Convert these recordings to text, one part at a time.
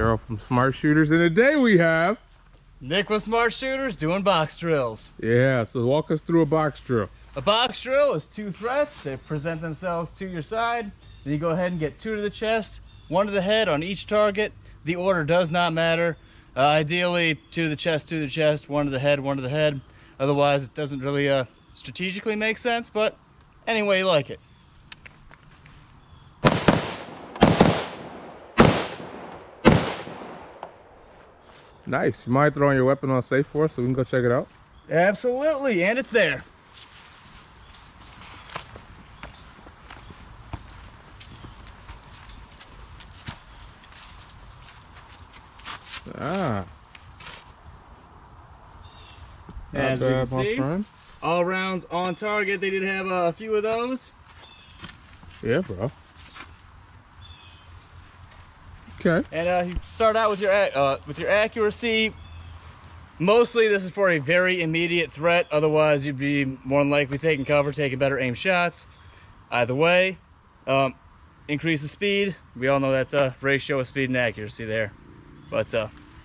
Daryle from Smart Shooters, and today we have Nick with Smart Shooters doing box drills. Yeah, so walk us through a box drill. A box drill is two threats. They present themselves to your side. Then you go ahead and get two to the chest, one to the head on each target. The order does not matter. Ideally, two to the chest, one to the head, one to the head. Otherwise, it doesn't really strategically make sense, but any way you like it. Nice. You mind throwing your weapon on safe for us so we can go check it out? Absolutely, and it's there. Ah. As we can see, all rounds on target. They did have a few of those. Yeah, bro. Okay. And you start out with your accuracy. Mostly, this is for a very immediate threat. Otherwise, you'd be more than likely taking cover, taking better aim shots. Either way, increase the speed. We all know that ratio of speed and accuracy there, but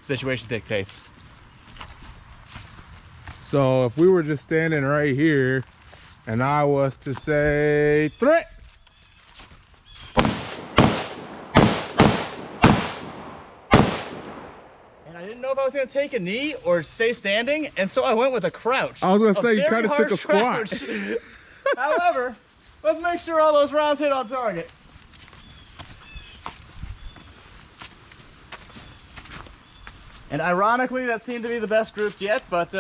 situation dictates. So if we were just standing right here and I was to say threat, and I didn't know if I was going to take a knee or stay standing, and so I went with a crouch. I was going to say you kind of took a squat. However, let's make sure all those rounds hit on target. And ironically, that seemed to be the best groups yet, but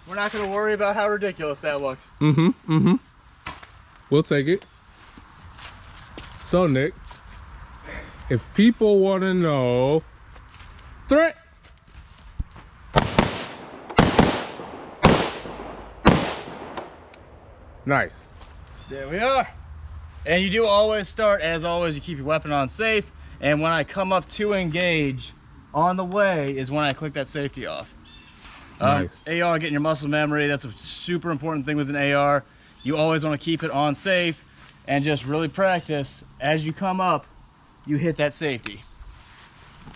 we're not going to worry about how ridiculous that looked. We'll take it. So, Nick, if people want to know, threat. Nice. There we are. And you do always start, as always, you keep your weapon on safe. And when I come up to engage, on the way is when I click that safety off. Nice. AR, getting your muscle memory, that's a super important thing with an AR. You always want to keep it on safe and just really practice. As you come up, you hit that safety.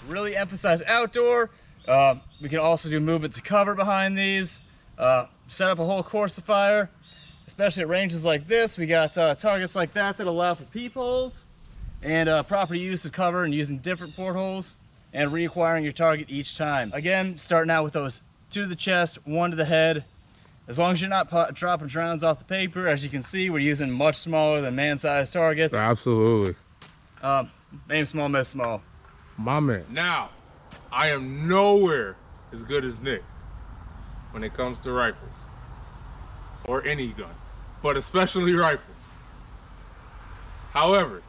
Really emphasize outdoor. We can also do movement to cover behind these. Set up a whole course of fire, especially at ranges like this. We got targets like that that allow for peepholes and proper use of cover and using different portholes and reacquiring your target each time. Again, starting out with those two to the chest, one to the head. As long as you're not dropping rounds off the paper, as you can see, we're using much smaller than man-sized targets. Absolutely. Aim small, miss small. My man. Now, I am nowhere as good as Nick when it comes to rifles. Or any gun, but especially rifles. However,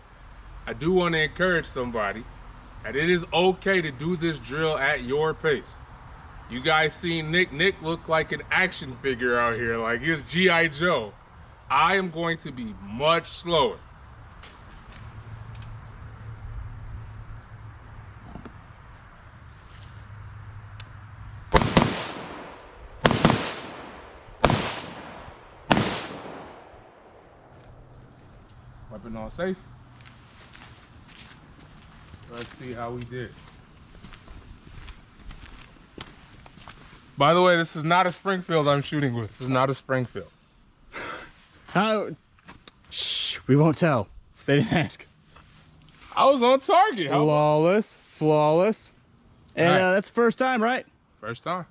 I do want to encourage somebody that it is okay to do this drill at your pace. You guys seen Nick. Nick looked like an action figure out here, like he was G.I. Joe. I am going to be much slower. Weapon on safe. Let's see how we did. By the way, this is not a Springfield I'm shooting with. This is not a Springfield. How? Shh, we won't tell. They didn't ask. I was on target. Flawless, flawless. And right. That's the first time, right? First time.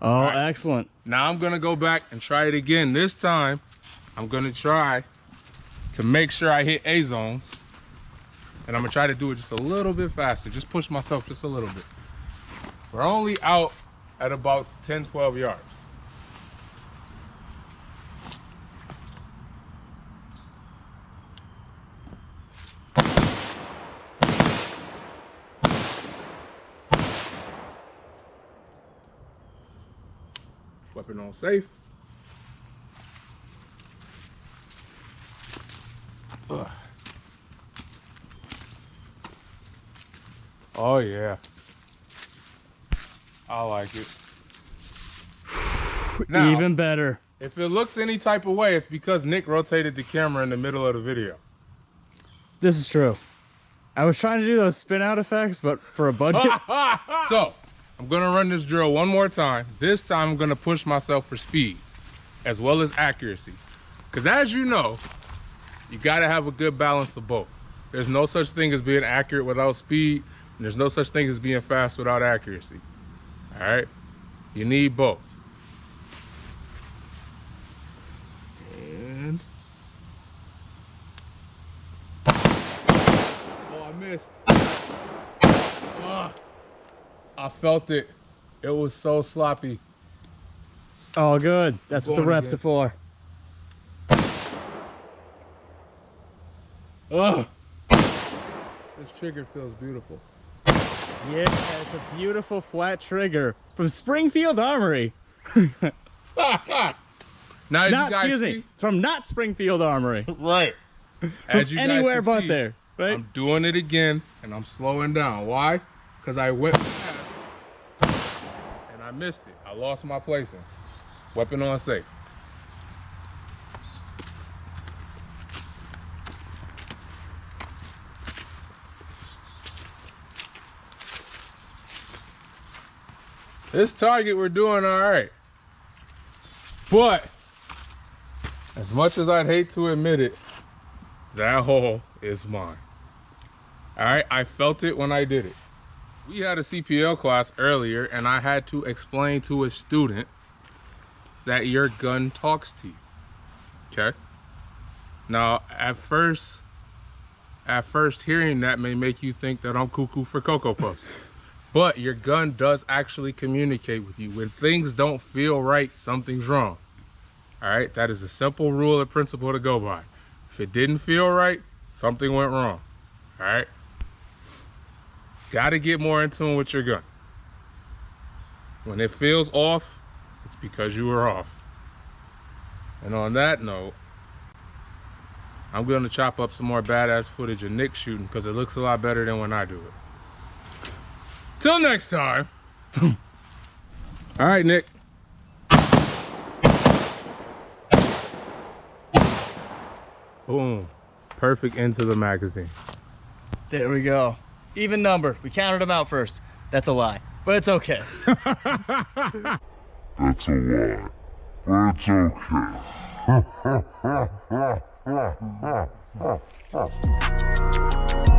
Oh, right. Excellent. Now I'm gonna go back and try it again. This time, I'm gonna try to make sure I hit A zones. And I'm gonna try to do it just a little bit faster. Just push myself just a little bit. We're only out at about 10, 12 yards. Weapon on safe. Ugh. Oh yeah, I like it. Now, even better. If it looks any type of way, it's because Nick rotated the camera in the middle of the video. This is true. I was trying to do those spin out effects, but for a budget. So, I'm gonna run this drill one more time. This time I'm gonna push myself for speed, as well as accuracy. Because as you know, you gotta have a good balance of both. There's no such thing as being accurate without speed, and there's no such thing as being fast without accuracy. All right? You need both. And... oh, I missed. I felt it. It was so sloppy. Oh, good. That's what the reps are for. Ugh. This trigger feels beautiful. Yeah, it's a beautiful flat trigger from Springfield Armory. Now, Not, excuse me, from not Springfield Armory. Right. As you guys Anywhere can but see, there, right? I'm doing it again, and I'm slowing down. Why? Because I went fast, and I missed it. I lost my placing. Weapon on safe. This target, we're doing all right. But, as much as I'd hate to admit it, that hole is mine. All right, I felt it when I did it. We had a CPL class earlier, and I had to explain to a student that your gun talks to you, okay? Now, at first hearing that may make you think that I'm cuckoo for Cocoa Puffs. But your gun does actually communicate with you. When things don't feel right, something's wrong. All right, that is a simple rule and principle to go by. If it didn't feel right, something went wrong. All right? Gotta get more in tune with your gun. When it feels off, it's because you were off. And on that note, I'm gonna chop up some more badass footage of Nick shooting because it looks a lot better than when I do it. Till next time. All right, Nick. Boom. Perfect into the magazine. There we go. Even number. We counted them out first. That's a lie, but it's okay. That's a lie, but it's okay.